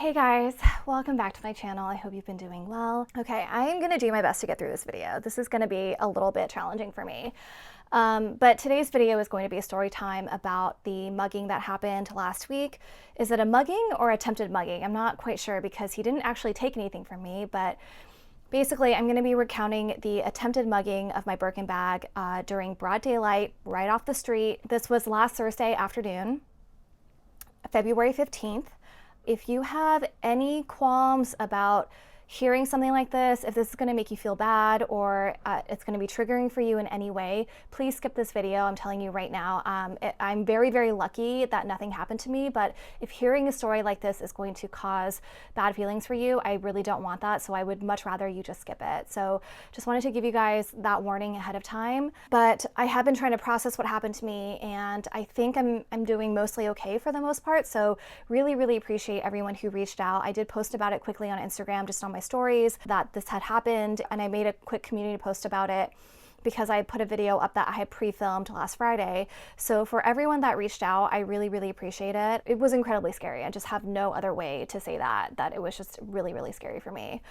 Hey guys, welcome back to my channel. I hope you've been doing well. Okay, I am gonna do my best to get through this video. This is gonna be a little bit challenging for me. But today's video is going to be a story time about the mugging that happened last week. Is it a mugging or attempted mugging? I'm not quite sure because he didn't actually take anything from me, but basically I'm gonna be recounting the attempted mugging of my Birkin bag during broad daylight, right off the street. This was last Thursday afternoon, February 15th. If you have any qualms about hearing something like this, if this is going to make you feel bad or it's going to be triggering for you in any way, please skip this video. I'm telling you right now. I'm very, very lucky that nothing happened to me, but if hearing a story like this is going to cause bad feelings for you, I really don't want that, so I would much rather you just skip it. So just wanted to give you guys that warning ahead of time, but I have been trying to process what happened to me, and I think I'm doing mostly okay for the most part, so really, really appreciate everyone who reached out. I did post about it quickly on Instagram, just on my stories, that this had happened, and I made a quick community post about it because I put a video up that I had pre-filmed last Friday. So for everyone that reached out, I really, really appreciate it. It was incredibly scary. I just have no other way to say that it was just really, really scary for me.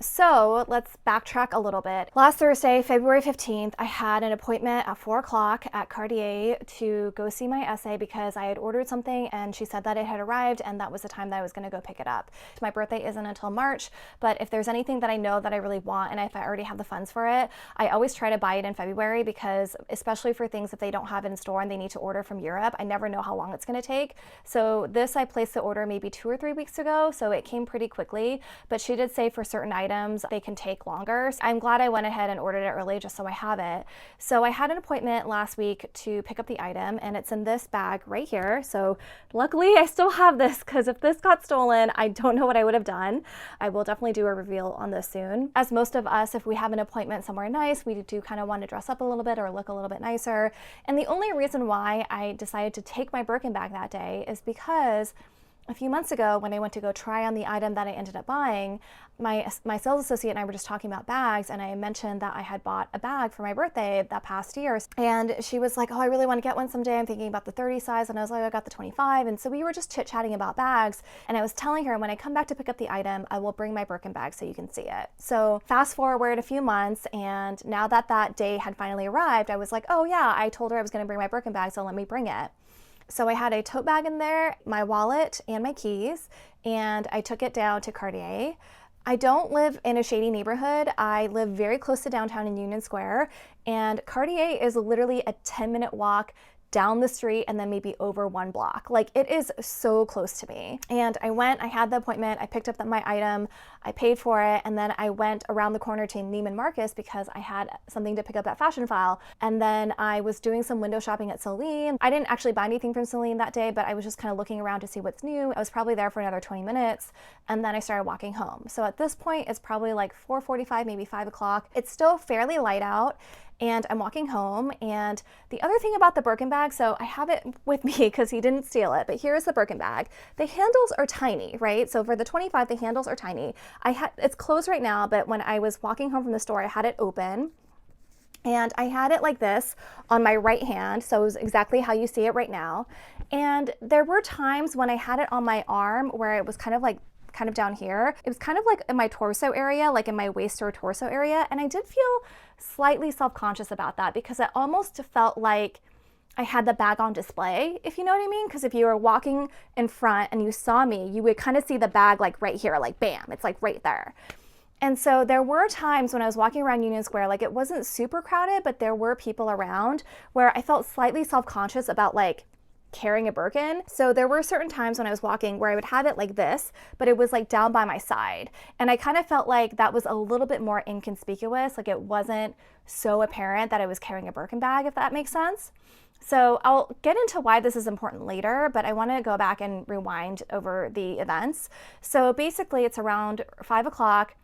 So let's backtrack a little bit. Last Thursday, February 15th, I had an appointment at 4 o'clock at Cartier to go see my essay because I had ordered something and she said that it had arrived and that was the time that I was gonna go pick it up. My birthday isn't until March, but if there's anything that I know that I really want and if I already have the funds for it, I always try to buy it in February because especially for things that they don't have in store and they need to order from Europe, I never know how long it's gonna take. So this, I placed the order maybe 2 or 3 weeks ago, so it came pretty quickly, but she did say for certain items they can take longer. So I'm glad I went ahead and ordered it early just so I have it. So I had an appointment last week to pick up the item and it's in this bag right here. So luckily I still have this because if this got stolen, I don't know what I would have done. I will definitely do a reveal on this soon. As most of us, if we have an appointment somewhere nice, we do kind of want to dress up a little bit or look a little bit nicer. And the only reason why I decided to take my Birkin bag that day is because a few months ago, when I went to go try on the item that I ended up buying, my sales associate and I were just talking about bags, and I mentioned that I had bought a bag for my birthday that past year. And she was like, oh, I really want to get one someday. I'm thinking about the 30 size. And I was like, I got the 25. And so we were just chit-chatting about bags. And I was telling her, when I come back to pick up the item, I will bring my Birkin bag so you can see it. So fast forward a few months, and now that that day had finally arrived, I was like, oh yeah, I told her I was going to bring my Birkin bag, so let me bring it. So I had a tote bag in there, my wallet, and my keys, and I took it down to Cartier. I don't live in a shady neighborhood. I live very close to downtown in Union Square, and Cartier is literally a 10-minute walk down the street and then maybe over 1 block. Like, it is so close to me. And I went, I had the appointment, I picked up my item, I paid for it, and then I went around the corner to Neiman Marcus because I had something to pick up at Fashion File. And then I was doing some window shopping at Celine. I didn't actually buy anything from Celine that day, but I was just kind of looking around to see what's new. I was probably there for another 20 minutes, and then I started walking home. So at this point, it's probably like 4:45, maybe 5 o'clock. It's still fairly light out, and I'm walking home. And the other thing about the Birkin bag, so I have it with me because he didn't steal it, but here's the Birkin bag. The handles are tiny, right? So for the 25, the handles are tiny. It's closed right now, but when I was walking home from the store, I had it open. And I had it like this on my right hand, so it was exactly how you see it right now. And there were times when I had it on my arm where it was kind of down here. It was kind of like in my torso area, like in my waist or torso area. And I did feel slightly self-conscious about that because it almost felt like I had the bag on display, if you know what I mean. Because if you were walking in front and you saw me, you would kind of see the bag like right here, like bam, it's like right there. And so there were times when I was walking around Union Square, like it wasn't super crowded, but there were people around where I felt slightly self-conscious about like carrying a Birkin. So there were certain times when I was walking where I would have it like this, but it was like down by my side. And I kind of felt like that was a little bit more inconspicuous. Like it wasn't so apparent that I was carrying a Birkin bag, if that makes sense. So I'll get into why this is important later, but I want to go back and rewind over the events. So basically it's around 5 o'clock.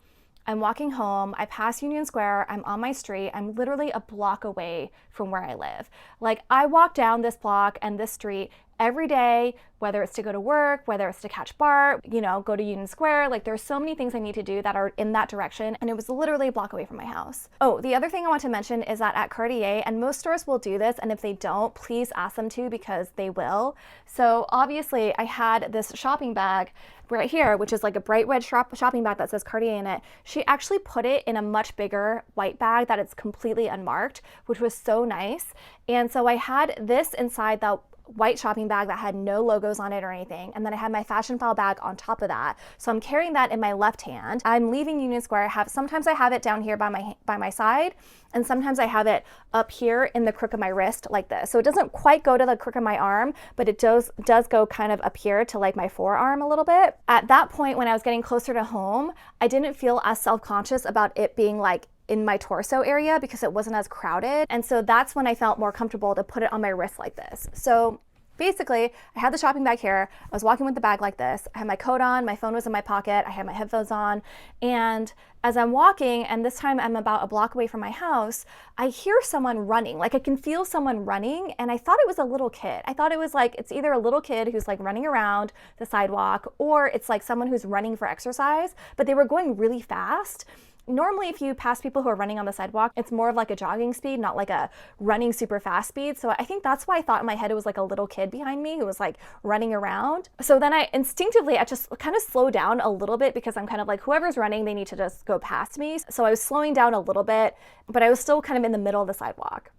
I'm walking home, I pass Union Square, I'm on my street, I'm literally a block away from where I live. Like, I walk down this block and this street every day, whether it's to go to work, whether it's to catch BART, you know, go to Union Square. Like there's so many things I need to do that are in that direction, and it was literally a block away from my house. Oh, the other thing I want to mention is that at Cartier, and most stores will do this, and if they don't, please ask them to, because they will. So obviously I had this shopping bag right here, which is like a bright red shopping bag that says Cartier in it. She actually put it in a much bigger white bag that it's completely unmarked, which was so nice. And so I had this inside that white shopping bag that had no logos on it or anything, and then I had my fashion file bag on top of that. So I'm carrying that in my left hand. I'm leaving Union Square. Sometimes I have it down here by my side, and sometimes I have it up here in the crook of my wrist like this. So it doesn't quite go to the crook of my arm, but it does go kind of up here to like my forearm a little bit. At that point, when I was getting closer to home, I didn't feel as self-conscious about it being like in my torso area because it wasn't as crowded. And so that's when I felt more comfortable to put it on my wrist like this. So basically, I had the shopping bag here. I was walking with the bag like this. I had my coat on, my phone was in my pocket, I had my headphones on, and as I'm walking, and this time I'm about a block away from my house, I hear someone running. Like I can feel someone running, and I thought it was a little kid. I thought it was like, it's either a little kid who's like running around the sidewalk, or it's like someone who's running for exercise, but they were going really fast. Normally, if you pass people who are running on the sidewalk, it's more of like a jogging speed, not like a running super fast speed. So I think that's why I thought in my head it was like a little kid behind me who was like running around. So then I just kind of slow down a little bit, because I'm kind of like, whoever's running, they need to just go past me. So I was slowing down a little bit, but I was still kind of in the middle of the sidewalk.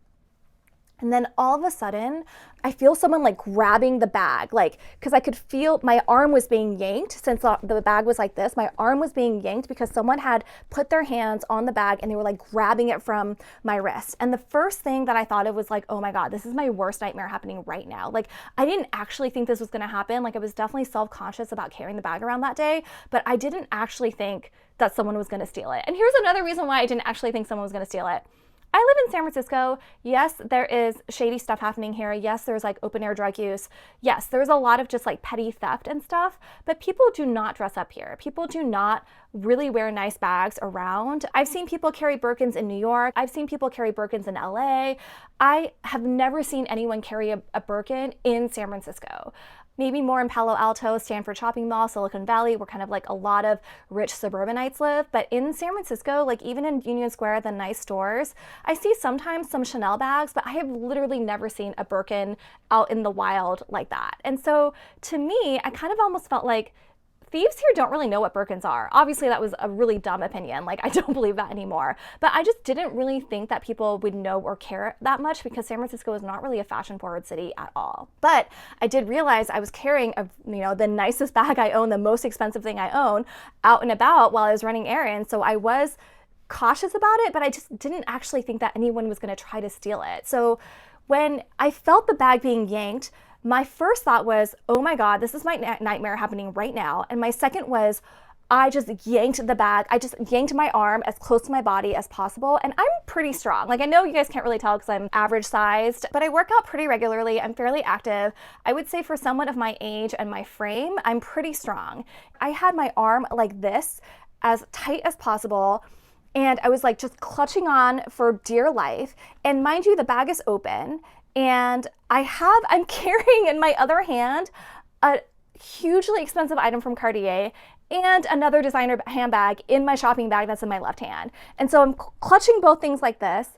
And then all of a sudden, I feel someone like grabbing the bag, like, because I could feel my arm was being yanked. Since the bag was like this, my arm was being yanked because someone had put their hands on the bag and they were like grabbing it from my wrist. And the first thing that I thought of was like, oh my God, this is my worst nightmare happening right now. Like, I didn't actually think this was gonna happen. Like, I was definitely self-conscious about carrying the bag around that day, but I didn't actually think that someone was gonna steal it. And here's another reason why I didn't actually think someone was gonna steal it. I live in San Francisco. Yes, there is shady stuff happening here. Yes, there's like open air drug use. Yes, there's a lot of just like petty theft and stuff, but people do not dress up here. People do not really wear nice bags around. I've seen people carry Birkins in New York. I've seen people carry Birkins in LA. I have never seen anyone carry a Birkin in San Francisco. Maybe more in Palo Alto, Stanford Shopping Mall, Silicon Valley, where kind of like a lot of rich suburbanites live. But in San Francisco, like even in Union Square, the nice stores, I see sometimes some Chanel bags, but I have literally never seen a Birkin out in the wild like that. And so to me, I kind of almost felt like thieves here don't really know what Birkins are. Obviously, that was a really dumb opinion. Like, I don't believe that anymore. But I just didn't really think that people would know or care that much, because San Francisco is not really a fashion-forward city at all. But I did realize I was carrying the nicest bag I own, the most expensive thing I own, out and about while I was running errands. So I was cautious about it, but I just didn't actually think that anyone was going to try to steal it. So when I felt the bag being yanked, my first thought was, oh my God, this is my nightmare happening right now. And my second was, I just yanked the bag. I just yanked my arm as close to my body as possible. And I'm pretty strong. Like, I know you guys can't really tell because I'm average sized, but I work out pretty regularly. I'm fairly active. I would say for someone of my age and my frame, I'm pretty strong. I had my arm like this, as tight as possible. And I was like just clutching on for dear life. And mind you, the bag is open. And I'm carrying in my other hand a hugely expensive item from Cartier and another designer handbag in my shopping bag that's in my left hand. And so I'm clutching both things like this.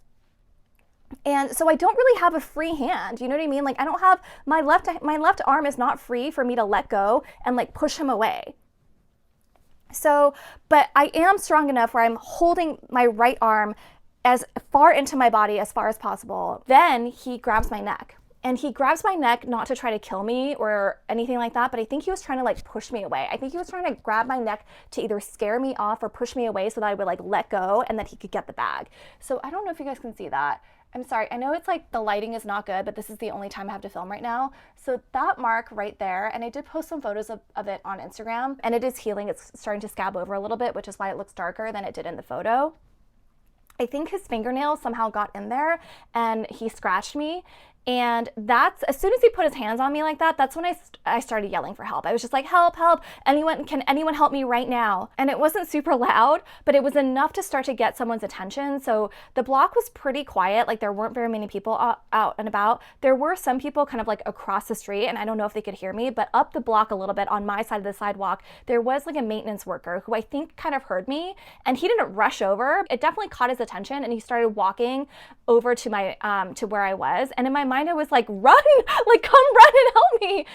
And so I don't really have a free hand. You know what I mean? Like, I don't have, my left arm is not free for me to let go and like push him away. So, but I am strong enough where I'm holding my right arm as far into my body as far as possible. Then he grabs my neck. And he grabs my neck not to try to kill me or anything like that, but I think he was trying to like push me away. I think he was trying to grab my neck to either scare me off or push me away so that I would like let go and that he could get the bag. So I don't know if you guys can see that. I'm sorry, I know it's like the lighting is not good, but this is the only time I have to film right now. So that mark right there, and I did post some photos of it on Instagram, and it is healing. It's starting to scab over a little bit, which is why it looks darker than it did in the photo. I think his fingernails somehow got in there and he scratched me. And that's, as soon as he put his hands on me like that, that's when I started yelling for help. I was just like, help, help, can anyone help me right now? And it wasn't super loud, but it was enough to start to get someone's attention. So the block was pretty quiet. Like there weren't very many people out and about. There were some people kind of like across the street, and I don't know if they could hear me, but up the block a little bit on my side of the sidewalk, there was like a maintenance worker who I think kind of heard me, and he didn't rush over. It definitely caught his attention, and he started walking over to my to where I was. And in my mind, I was like, run, like come run and help me.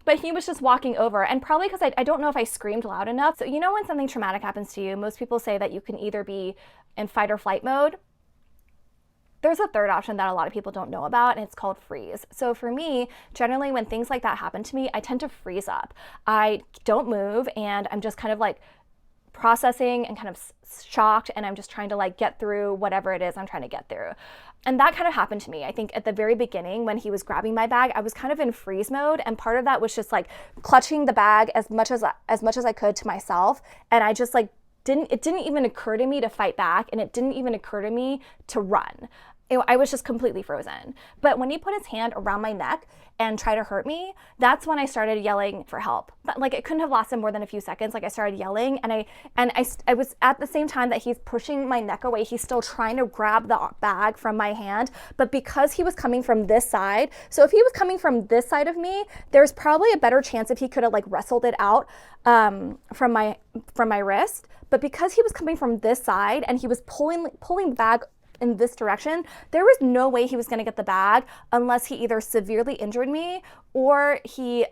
But he was just walking over, and probably because I don't know if I screamed loud enough. So you know when something traumatic happens to you, most people say that you can either be in fight or flight mode. There's a third option that a lot of people don't know about, and it's called freeze. So for me, generally when things like that happen to me, I tend to freeze up. I don't move, and I'm just kind of like processing and kind of shocked, and I'm just trying to like get through whatever it is I'm trying to get through. And that kind of happened to me. I think at the very beginning when he was grabbing my bag, I was kind of in freeze mode, and part of that was just like clutching the bag as much as I could to myself, and I just like it didn't even occur to me to fight back, and it didn't even occur to me to run. I was just completely frozen. But when he put his hand around my neck and tried to hurt me, that's when I started yelling for help. But like it couldn't have lasted more than a few seconds. Like I started yelling, and I was at the same time that he's pushing my neck away, he's still trying to grab the bag from my hand. But because he was coming from this side, so if he was coming from this side of me, there's probably a better chance if he could have like wrestled it out from my wrist. But because he was coming from this side and he was pulling the bag in this direction, there was no way he was going to get the bag unless he either severely injured me or he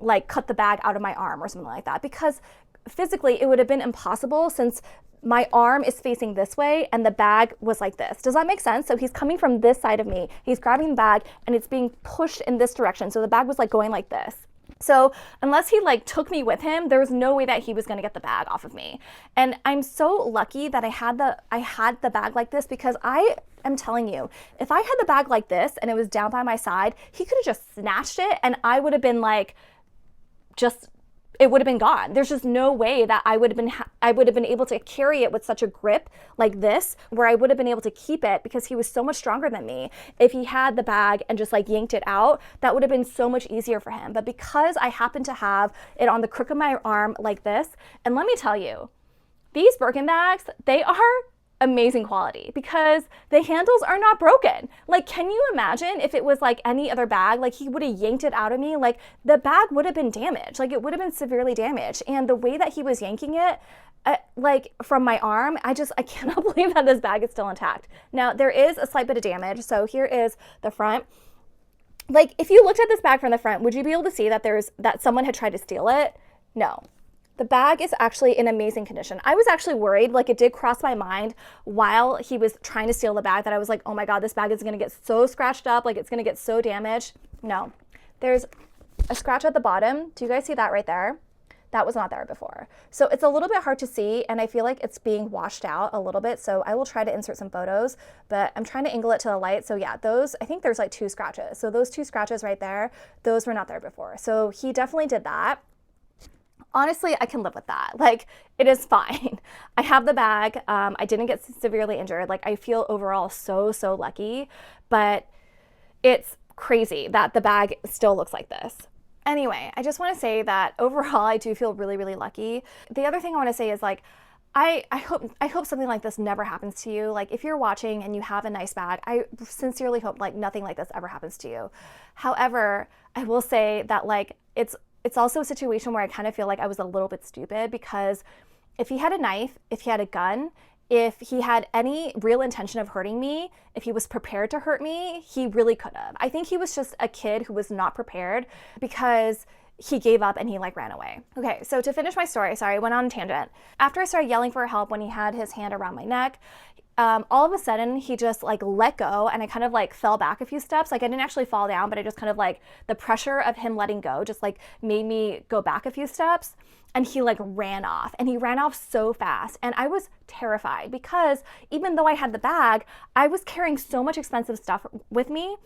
like cut the bag out of my arm or something like that, because physically it would have been impossible since my arm is facing this way and the bag was like this. Does that make sense? So he's coming from this side of me, he's grabbing the bag, and it's being pushed in this direction. So the bag was like going like this. So unless he like took me with him, there was no way that he was going to get the bag off of me. And I'm so lucky that I had the bag like this, because I am telling you, if I had the bag like this and it was down by my side, he could have just snatched it, and I would have been like, it would have been gone. There's just no way that I would have been able to carry it with such a grip like this, where I would have been able to keep it, because he was so much stronger than me. If he had the bag and just like yanked it out, that would have been so much easier for him. But because I happen to have it on the crook of my arm like this, and let me tell you, these Birkin bags, they are amazing quality because the handles are not broken. Like, can you imagine if it was like any other bag, like he would have yanked it out of me, like the bag would have been damaged, like it would have been severely damaged. And the way that he was yanking it, like from my arm, I cannot believe that this bag is still intact. Now there is a slight bit of damage. So here is the front. Like if you looked at this bag from the front, would you be able to see that someone had tried to steal it? No. The bag is actually in amazing condition. I was actually worried, like it did cross my mind while he was trying to steal the bag, that I was like, oh my God, this bag is gonna get so scratched up, like it's gonna get so damaged. No, there's a scratch at the bottom. Do you guys see that right there? That was not there before. So it's a little bit hard to see, and I feel like it's being washed out a little bit. So I will try to insert some photos, but I'm trying to angle it to the light. So yeah, I think there's like 2 scratches. So those 2 scratches right there, those were not there before. So he definitely did that. Honestly, I can live with that. Like, it is fine. I have the bag. I didn't get severely injured. Like, I feel overall so lucky, but it's crazy that the bag still looks like this. Anyway, I just want to say that overall, I do feel really lucky. The other thing I want to say is like, I hope something like this never happens to you. Like if you're watching and you have a nice bag, I sincerely hope like nothing like this ever happens to you. However, I will say that like, it's also a situation where I kind of feel like I was a little bit stupid, because if he had a knife, if he had a gun, if he had any real intention of hurting me, if he was prepared to hurt me, he really could have. I think he was just a kid who was not prepared, because he gave up and he like ran away. Okay, so to finish my story, sorry, I went on a tangent. After I started yelling for help when he had his hand around my neck, all of a sudden he just like let go, and I kind of like fell back a few steps. Like I didn't actually fall down, but I just kind of like, the pressure of him letting go just like made me go back a few steps, and he like ran off, and he ran off so fast. And I was terrified, because even though I had the bag, I was carrying so much expensive stuff with me.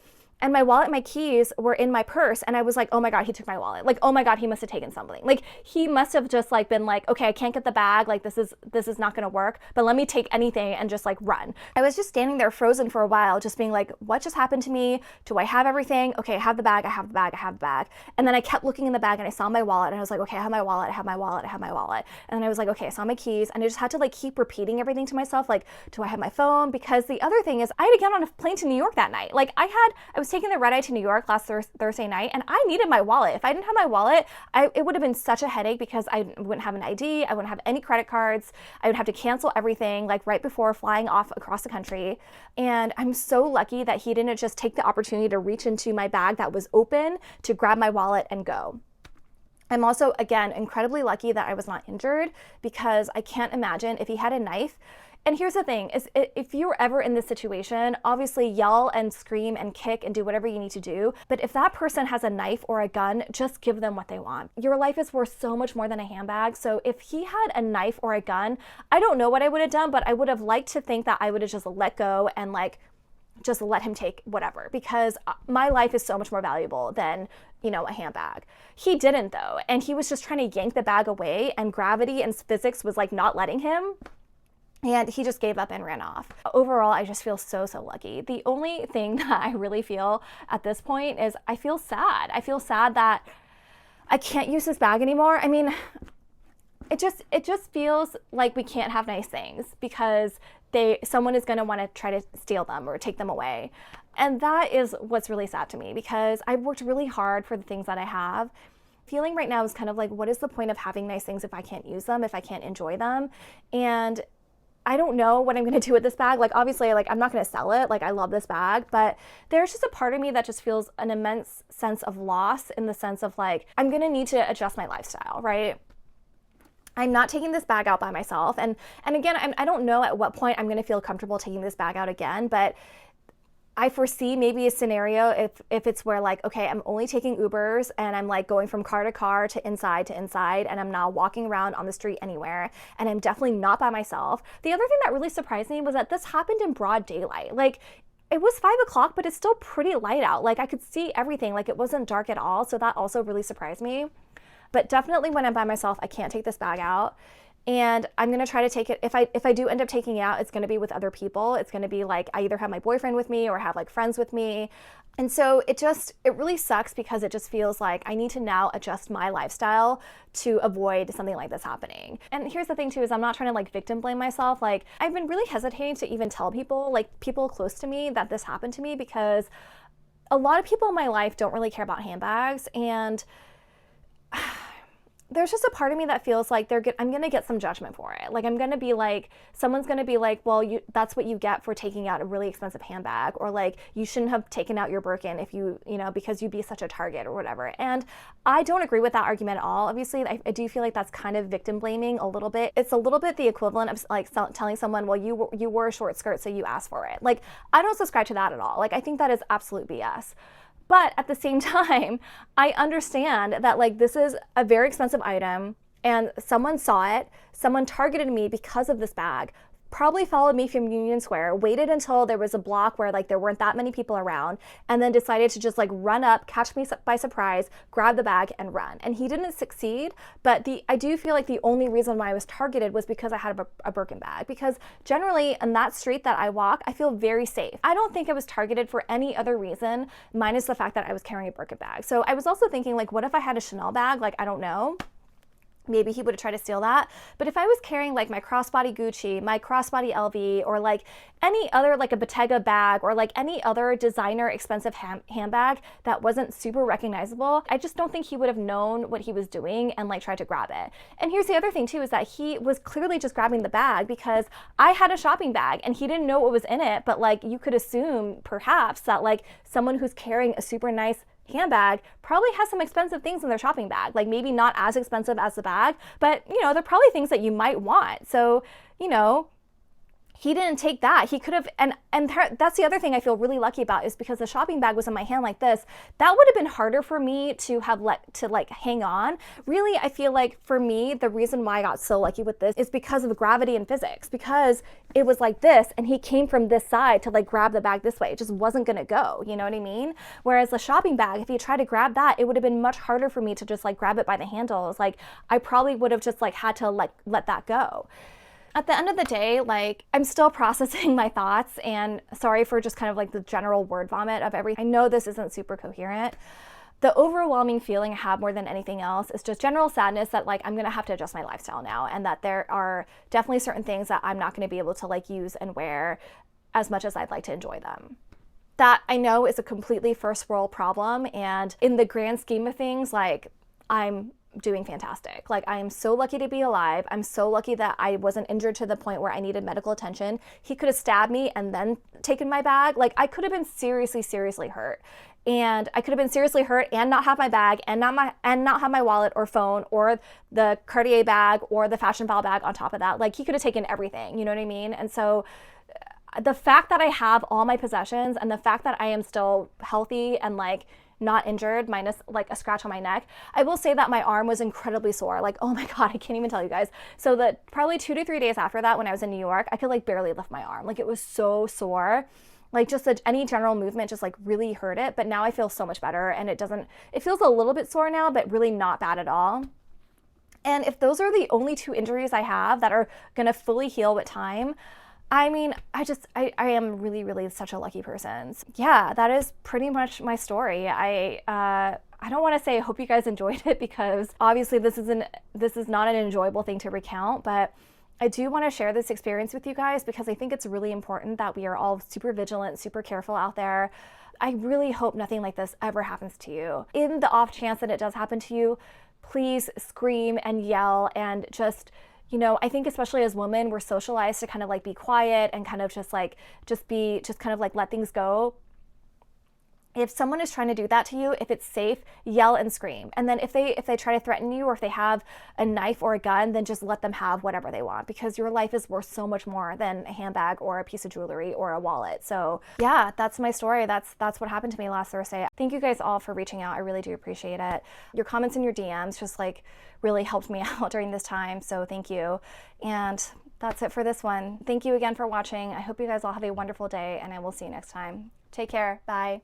and my wallet and my keys were in my purse, and I was like, oh my God, he took my wallet. Like, oh my God, he must have taken something. Like, he must have just like been like, okay, I can't get the bag. Like, this is not gonna work, but let me take anything and just like run. I was just standing there frozen for a while, just being like, what just happened to me? Do I have everything? Okay, I have the bag, I have the bag, I have the bag. And then I kept looking in the bag and I saw my wallet, and I was like, okay, I have my wallet, I have my wallet, I have my wallet. And then I was like, okay, I saw my keys, and I just had to like keep repeating everything to myself, like, do I have my phone? Because the other thing is, I had to get on a plane to New York that night. Like, I was taking the red eye to New York last Thursday night, and I needed my wallet. If I didn't have my wallet, it would have been such a headache because I wouldn't have an ID, I wouldn't have any credit cards, I would have to cancel everything like right before flying off across the country. And I'm so lucky that he didn't just take the opportunity to reach into my bag that was open to grab my wallet and go. I'm also, again, incredibly lucky that I was not injured, because I can't imagine if he had a knife. And here's the thing, is if you're ever in this situation, obviously yell and scream and kick and do whatever you need to do. But if that person has a knife or a gun, just give them what they want. Your life is worth so much more than a handbag. So if he had a knife or a gun, I don't know what I would have done, but I would have liked to think that I would have just let go and like, just let him take whatever, because my life is so much more valuable than, you know, a handbag. He didn't though. And he was just trying to yank the bag away, and gravity and physics was like not letting him. And he just gave up and ran off. Overall, I just feel so lucky. The only thing that I really feel at this point is I feel sad. I feel sad that I can't use this bag anymore. I mean, it just feels like we can't have nice things because someone is going to want to try to steal them or take them away. And that is what's really sad to me, because I've worked really hard for the things that I have. Feeling right now is kind of like, what is the point of having nice things if I can't use them, if I can't enjoy them? And I don't know what I'm going to do with this bag. Like, obviously, like, I'm not going to sell it. Like, I love this bag, but there's just a part of me that just feels an immense sense of loss, in the sense of like, I'm going to need to adjust my lifestyle, right? I'm not taking this bag out by myself. And again, I don't know at what point I'm going to feel comfortable taking this bag out again, but I foresee maybe a scenario if it's where like, okay, I'm only taking Ubers and I'm like going from car to car to inside, and I'm not walking around on the street anywhere, and I'm definitely not by myself. The other thing that really surprised me was that this happened in broad daylight. Like, it was 5 o'clock, but it's still pretty light out. Like, I could see everything. Like, it wasn't dark at all. So that also really surprised me. But definitely when I'm by myself, I can't take this bag out. And I'm going to try to take it. If I do end up taking it out, it's going to be with other people. It's going to be like, I either have my boyfriend with me or have like friends with me. And so it really sucks, because it just feels like I need to now adjust my lifestyle to avoid something like this happening. And here's the thing too, is I'm not trying to like victim blame myself. Like, I've been really hesitating to even tell people, like people close to me, that this happened to me, because a lot of people in my life don't really care about handbags. And there's just a part of me that feels like I'm going to get some judgment for it. Like, I'm going to be like, someone's going to be like, well, that's what you get for taking out a really expensive handbag, or like, you shouldn't have taken out your Birkin if you know, because you'd be such a target or whatever. And I don't agree with that argument at all. Obviously, I do feel like that's kind of victim blaming a little bit. It's a little bit the equivalent of like telling someone, well, you wore a short skirt, so you asked for it. Like, I don't subscribe to that at all. Like, I think that is absolute BS. But at the same time, I understand that like, this is a very expensive item, and someone saw it, someone targeted me because of this bag, probably followed me from Union Square, waited until there was a block where like there weren't that many people around, and then decided to just like run up, catch me by surprise, grab the bag and run. And he didn't succeed, but I do feel like the only reason why I was targeted was because I had a Birkin bag, because generally in that street that I walk, I feel very safe. I don't think I was targeted for any other reason, minus the fact that I was carrying a Birkin bag. So I was also thinking like, what if I had a Chanel bag? Like, I don't know. Maybe he would have tried to steal that. But if I was carrying like my crossbody Gucci, my crossbody LV, or like any other, like a Bottega bag, or like any other designer expensive handbag that wasn't super recognizable, I just don't think he would have known what he was doing and like tried to grab it. And here's the other thing too, is that he was clearly just grabbing the bag because I had a shopping bag and he didn't know what was in it. But like, you could assume perhaps that like someone who's carrying a super nice handbag probably has some expensive things in their shopping bag, like maybe not as expensive as the bag, but you know, they're probably things that you might want. So, you know, he didn't take that. He could have, and that's the other thing I feel really lucky about, is because the shopping bag was in my hand like this. That would have been harder for me to have like hang on. Really, I feel like for me, the reason why I got so lucky with this is because of gravity and physics, because it was like this and he came from this side to like grab the bag this way. It just wasn't gonna go, you know what I mean? Whereas the shopping bag, if he tried to grab that, it would have been much harder for me to just like grab it by the handles. Like I probably would have just like had to like let that go. At the end of the day, like, I'm still processing my thoughts, and sorry for just kind of like the general word vomit of everything. I know this isn't super coherent. The overwhelming feeling I have more than anything else is just general sadness that like I'm gonna have to adjust my lifestyle now, and that there are definitely certain things that I'm not gonna be able to like use and wear as much as I'd like to enjoy them. That I know is a completely first world problem, and in the grand scheme of things, like, I'm doing fantastic. Like, I am so lucky to be alive. I'm so lucky that I wasn't injured to the point where I needed medical attention. He could have stabbed me and then taken my bag. Like, I could have been seriously hurt. And I could have been seriously hurt and not have my bag and not have my wallet or phone or the Cartier bag or the Fashion File bag on top of that. Like, he could have taken everything, you know what I mean? And so the fact that I have all my possessions and the fact that I am still healthy and like not injured, minus like a scratch on my neck. I will say that my arm was incredibly sore. Like, oh my God, I can't even tell you guys. So that probably 2 to 3 days after that, when I was in New York, I could like barely lift my arm. Like, it was so sore. Like, just any general movement just like really hurt it. But now I feel so much better, and it feels a little bit sore now, but really not bad at all. And if those are the only 2 injuries I have that are gonna fully heal with time, I mean, I am really such a lucky person. So, yeah, that is pretty much my story. I don't want to say I hope you guys enjoyed it, because obviously this is not an enjoyable thing to recount, but I do want to share this experience with you guys because I think it's really important that we are all super vigilant, super careful out there. I really hope nothing like this ever happens to you. In the off chance that it does happen to you, please scream and yell and just, you know, I think especially as women, we're socialized to kind of like be quiet and kind of just kind of like let things go. If someone is trying to do that to you, if it's safe, yell and scream. And then if they try to threaten you, or if they have a knife or a gun, then just let them have whatever they want, because your life is worth so much more than a handbag or a piece of jewelry or a wallet. So yeah, that's my story. That's what happened to me last Thursday. Thank you guys all for reaching out. I really do appreciate it. Your comments and your DMs just like really helped me out during this time. So thank you. And that's it for this one. Thank you again for watching. I hope you guys all have a wonderful day, and I will see you next time. Take care. Bye.